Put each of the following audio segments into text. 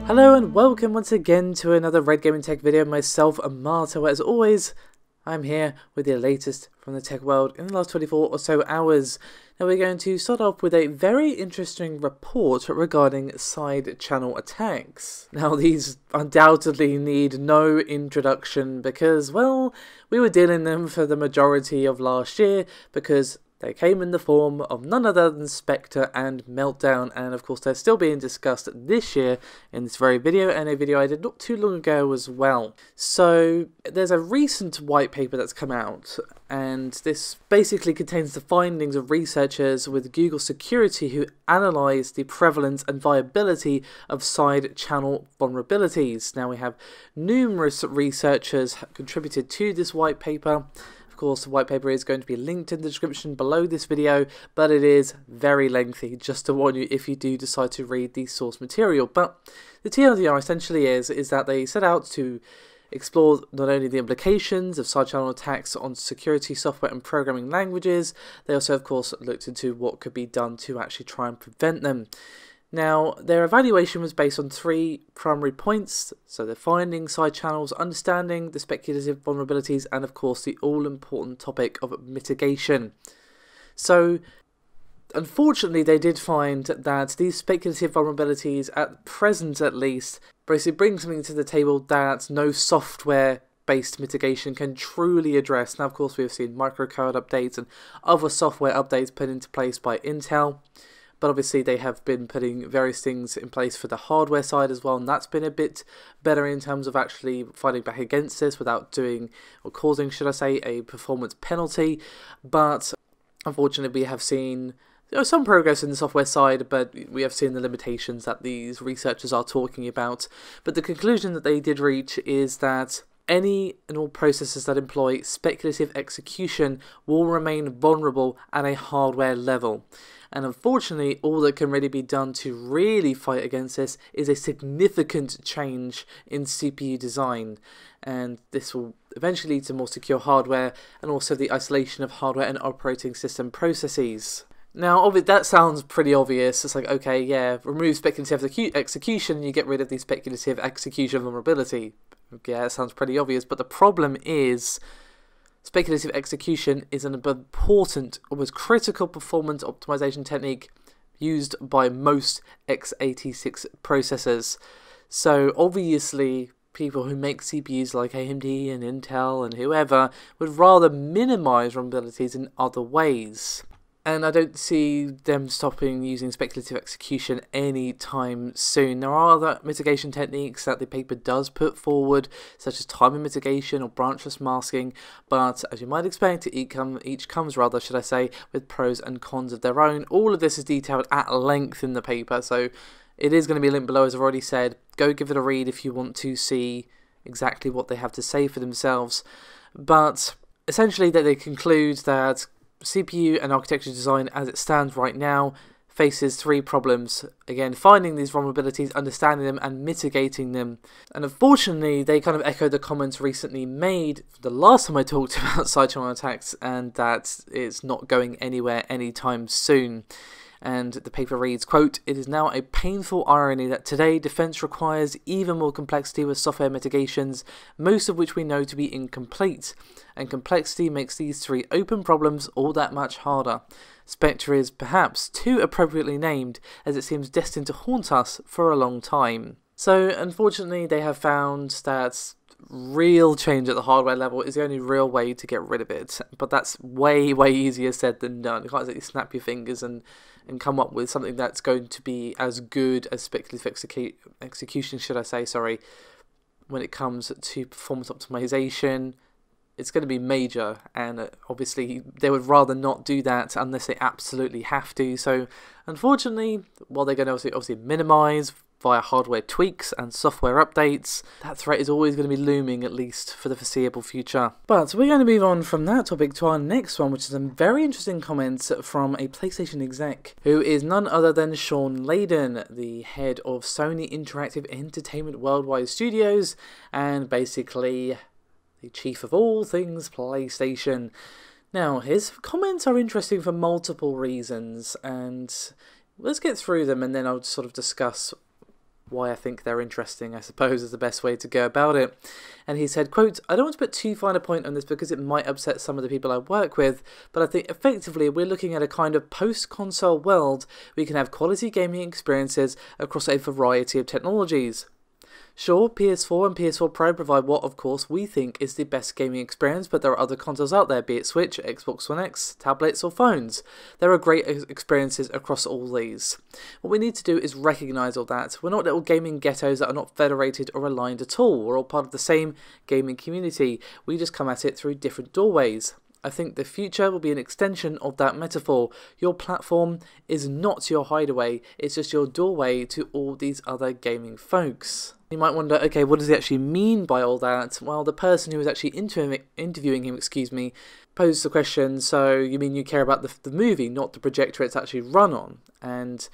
Hello and welcome once again to another Red Gaming Tech video. Myself, Aaaand, where as always, I'm here with the latest from the tech world in the last 24 or so hours. Now we're going to start off with a very interesting report regarding side channel attacks. Now these undoubtedly need no introduction because, well, we were dealing them for the majority of last year because they came in the form of none other than Spectre and Meltdown, and of course they're still being discussed this year in this very video, and a video I did not too long ago as well. So there's a recent white paper that's come out, and this basically contains the findings of researchers with Google Security who analysed the prevalence and viability of side channel vulnerabilities. Now we have numerous researchers contributed to this white paper. Of course, the white paper is going to be linked in the description below this video, but it is very lengthy, just to warn you if you do decide to read the source material. But the TLDR essentially is that they set out to explore not only the implications of side channel attacks on security software and programming languages, they also of course looked into what could be done to actually try and prevent them. Now, their evaluation was based on three primary points, so they're finding side channels, understanding the speculative vulnerabilities, and of course the all-important topic of mitigation. So, unfortunately, they did find that these speculative vulnerabilities, at present at least, basically bring something to the table that no software-based mitigation can truly address. Now, of course, we have seen microcode updates and other software updates put into place by Intel. But obviously they have been putting various things in place for the hardware side as well, and that's been a bit better in terms of actually fighting back against this without doing, or causing, should I say, a performance penalty. But unfortunately we have seen some progress in the software side, but we have seen the limitations that these researchers are talking about. But the conclusion that they did reach is that any and all processes that employ speculative execution will remain vulnerable at a hardware level. And unfortunately, all that can really be done to really fight against this is a significant change in CPU design. And this will eventually lead to more secure hardware and also the isolation of hardware and operating system processes. Now, that sounds pretty obvious. It's like, okay, yeah, remove speculative execution and you get rid of the speculative execution vulnerability. Yeah, that sounds pretty obvious, but the problem is speculative execution is an important, almost critical performance optimization technique used by most x86 processors. So obviously, people who make CPUs like AMD and Intel and whoever would rather minimize vulnerabilities in other ways. And I don't see them stopping using speculative execution anytime soon. There are other mitigation techniques that the paper does put forward, such as timing mitigation or branchless masking, but as you might expect, each comes with pros and cons of their own. All of this is detailed at length in the paper, so it is going to be linked below, as I've already said. Go give it a read if you want to see exactly what they have to say for themselves. But essentially, they conclude that CPU and architecture design as it stands right now faces three problems. Again, finding these vulnerabilities, understanding them, and mitigating them. And unfortunately, they kind of echo the comments recently made the last time I talked about side channel attacks, and that it's not going anywhere anytime soon. And the paper reads, quote, "It is now a painful irony that today defense requires even more complexity with software mitigations, most of which we know to be incomplete. And complexity makes these three open problems all that much harder. Spectre is perhaps too appropriately named, as it seems destined to haunt us for a long time." So unfortunately they have found that real change at the hardware level is the only real way to get rid of it. But that's way easier said than done. You can't exactly snap your fingers and come up with something that's going to be as good as speculative execution, when it comes to performance optimization. It's going to be major, and obviously they would rather not do that unless they absolutely have to. So unfortunately, while they're going to obviously minimize via hardware tweaks and software updates, that threat is always going to be looming, at least for the foreseeable future. But we're going to move on from that topic to our next one, which is some very interesting comments from a PlayStation exec, who is none other than Shawn Layden, the head of Sony Interactive Entertainment Worldwide Studios, and basically the chief of all things PlayStation. Now, his comments are interesting for multiple reasons, and let's get through them and then I'll sort of discuss why I think they're interesting, I suppose, is the best way to go about it. And he said, quote, "I don't want to put too fine a point on this because it might upset some of the people I work with, but I think effectively we're looking at a kind of post-console world where you can have quality gaming experiences across a variety of technologies. Sure, PS4 and PS4 Pro provide what, of course, we think is the best gaming experience, but there are other consoles out there, be it Switch, Xbox One X, tablets or phones. There are great experiences across all these. What we need to do is recognise all that. We're not little gaming ghettos that are not federated or aligned at all. We're all part of the same gaming community. We just come at it through different doorways. I think the future will be an extension of that metaphor. Your platform is not your hideaway, it's just your doorway to all these other gaming folks." You might wonder, okay, what does he actually mean by all that? Well, the person who was actually interviewing him, posed the question, so you mean you care about the movie, not the projector it's actually run on? And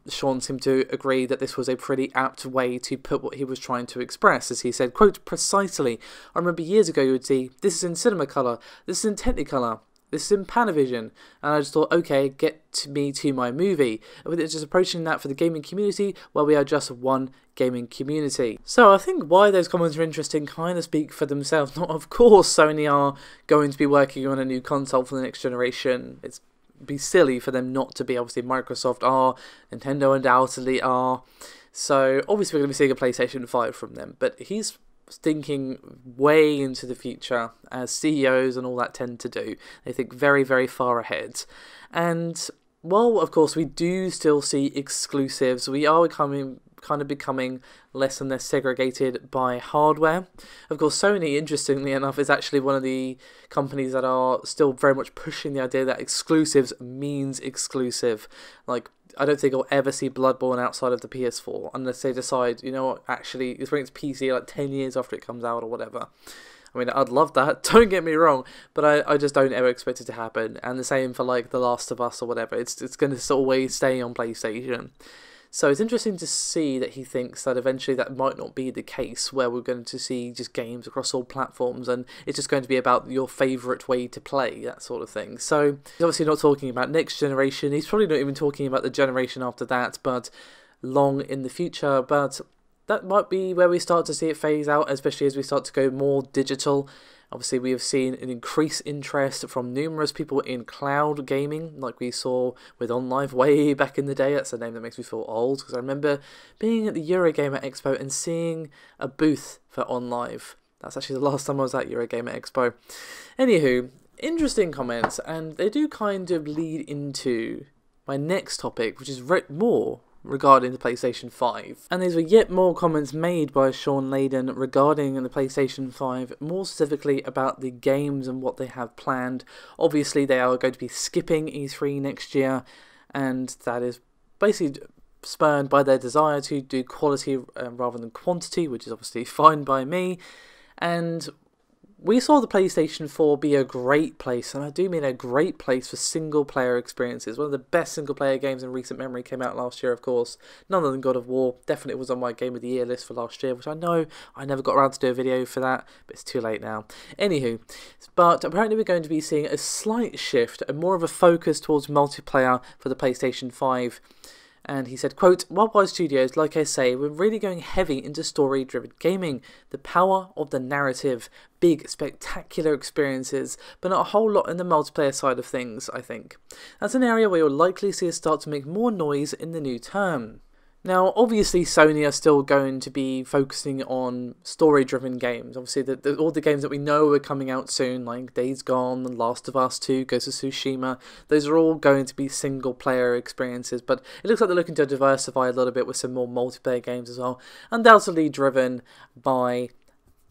Shawn seemed to agree that this was a pretty apt way to put what he was trying to express, as he said, quote, "Precisely. I remember years ago you would see, this is in cinema colour, this is in Technicolor, this is in Panavision," and I just thought, okay, get me to my movie. And it's just approaching that for the gaming community, well, we are just one gaming community. So I think why those comments are interesting kind of speak for themselves. Not, of course, Sony are going to be working on a new console for the next generation. It'd be silly for them not to be. Obviously, Microsoft are, Nintendo undoubtedly are. So obviously we're going to be seeing a PlayStation 5 from them. But he's thinking way into the future, as CEOs and all that tend to do. They think very, very far ahead. And while, of course, we do still see exclusives, we are becoming less and less segregated by hardware. Of course, Sony, interestingly enough, is actually one of the companies that are still very much pushing the idea that exclusives means exclusive. Like, I don't think I'll ever see Bloodborne outside of the PS4 unless they decide, you know what, actually, it's bringing it to PC like 10 years after it comes out or whatever. I mean, I'd love that, don't get me wrong, but I just don't ever expect it to happen. And the same for like The Last of Us or whatever. It's going to always stay on PlayStation. So it's interesting to see that he thinks that eventually that might not be the case, where we're going to see just games across all platforms and it's just going to be about your favourite way to play, that sort of thing. So he's obviously not talking about next generation, he's probably not even talking about the generation after that, but long in the future. But that might be where we start to see it phase out, especially as we start to go more digital. Obviously, we have seen an increased interest from numerous people in cloud gaming, like we saw with OnLive way back in the day. That's a name that makes me feel old, because I remember being at the Eurogamer Expo and seeing a booth for OnLive. That's actually the last time I was at Eurogamer Expo. Anywho, interesting comments, and they do kind of lead into my next topic, which is more regarding the PlayStation 5. And these were yet more comments made by Shawn Layden regarding the PlayStation 5, more specifically about the games and what they have planned. Obviously, they are going to be skipping E3 next year, and that is basically spurred by their desire to do quality rather than quantity, which is obviously fine by me. And we saw the PlayStation 4 be a great place, and I do mean a great place for single-player experiences. One of the best single-player games in recent memory came out last year, of course. None other than God of War. Definitely was on my Game of the Year list for last year, which I know I never got around to do a video for that, but it's too late now. Anywho, but apparently we're going to be seeing a slight shift and more of a focus towards multiplayer for the PlayStation 5. And he said, quote, "Worldwide Studios, like I say, we're really going heavy into story-driven gaming. The power of the narrative, big, spectacular experiences, but not a whole lot in the multiplayer side of things, I think. That's an area where you'll likely see us start to make more noise in the new term." Now, obviously, Sony are still going to be focusing on story-driven games. Obviously, all the games that we know are coming out soon, like Days Gone, The Last of Us 2, Ghost of Tsushima, those are all going to be single-player experiences, but it looks like they're looking to diversify a little bit with some more multiplayer games as well, undoubtedly driven by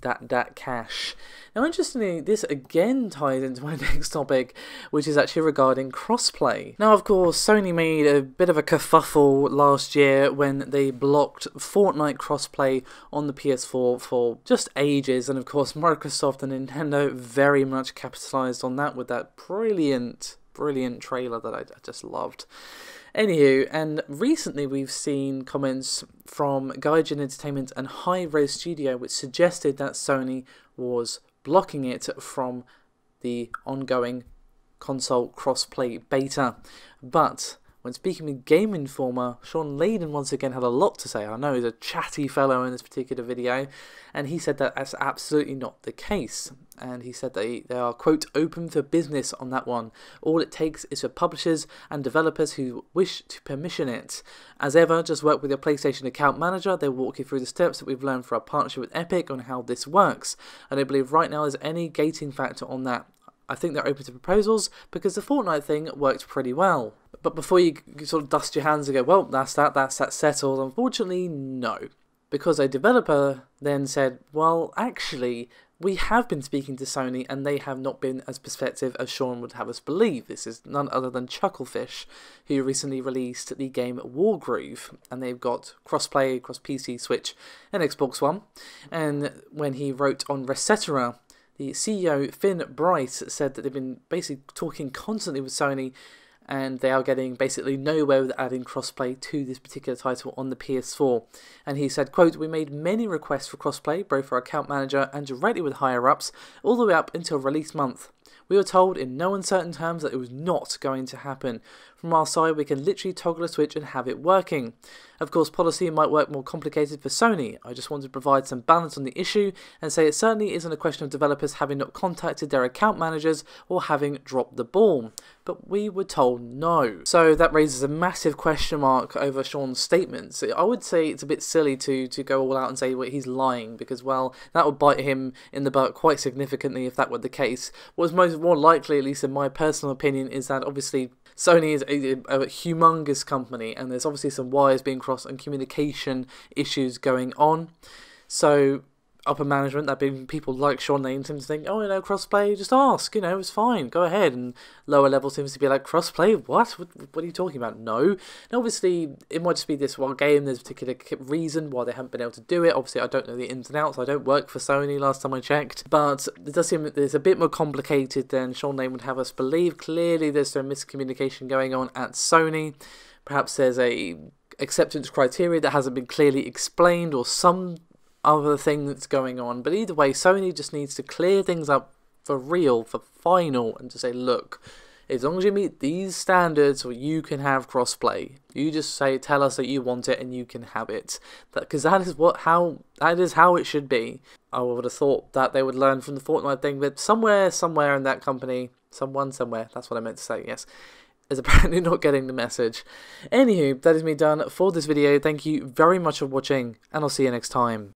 that cash. Now, interestingly, this again ties into my next topic, which is actually regarding crossplay. Now, of course, Sony made a bit of a kerfuffle last year when they blocked Fortnite crossplay on the PS4 for just ages, and of course, Microsoft and Nintendo very much capitalized on that with that brilliant trailer that I just loved. Anywho, and recently we've seen comments from Gaijin Entertainment and Hi-Rez Studio which suggested that Sony was blocking it from the ongoing console crossplay beta. But When speaking with Game Informer, Shawn Layden once again had a lot to say. I know he's a chatty fellow in this particular video, and he said that that's absolutely not the case. And he said that they are, quote, open for business on that one. All it takes is for publishers and developers who wish to permission it. As ever, just work with your PlayStation account manager. They'll walk you through the steps that we've learned for our partnership with Epic on how this works. I don't believe right now there's any gating factor on that. I think they're open to proposals because the Fortnite thing worked pretty well. But before you sort of dust your hands and go, well, that's that settled, unfortunately, no. Because a developer then said, well, actually, we have been speaking to Sony and they have not been as perspective as Shawn would have us believe. This is none other than Chucklefish, who recently released the game Wargroove, and they've got crossplay across PC, Switch, and Xbox One. And when he wrote on Resetera, the CEO, Finn Bryce, said that they've been basically talking constantly with Sony and they are getting basically nowhere with adding crossplay to this particular title on the PS4. And he said, quote, we made many requests for crossplay, both for our account manager and directly with higher-ups, all the way up until release month. We were told in no uncertain terms that it was not going to happen. From our side, we can literally toggle a switch and have it working. Of course, policy might work more complicated for Sony. I just wanted to provide some balance on the issue and say it certainly isn't a question of developers having not contacted their account managers or having dropped the ball. But we were told no. So that raises a massive question mark over Shawn's statements. I would say it's a bit silly to go all out and say well, he's lying because, well, that would bite him in the butt quite significantly if that were the case. What was more likely, at least in my personal opinion, is that obviously Sony is a humongous company and there's obviously some wires being crossed and communication issues going on. So upper management, that being people like Shawn Layden, seem to think, oh, crossplay, just ask, it's fine, go ahead. And lower level seems to be like, crossplay, what are you talking about? No. And obviously, it might just be this one game, there's a particular reason why they haven't been able to do it. Obviously, I don't know the ins and outs, I don't work for Sony last time I checked. But it does seem that it's a bit more complicated than Shawn Layden would have us believe. Clearly, there's some miscommunication going on at Sony. Perhaps there's a acceptance criteria that hasn't been clearly explained or some other thing that's going on. But either way, Sony just needs to clear things up for real, for final, and to say, look, as long as you meet these standards, you can have crossplay. You just tell us that you want it, and you can have it. Because that is how it should be. I would have thought that they would learn from the Fortnite thing, but somewhere in that company, somewhere, that's what I meant to say, yes, is apparently not getting the message. Anywho, that is me done for this video. Thank you very much for watching, and I'll see you next time.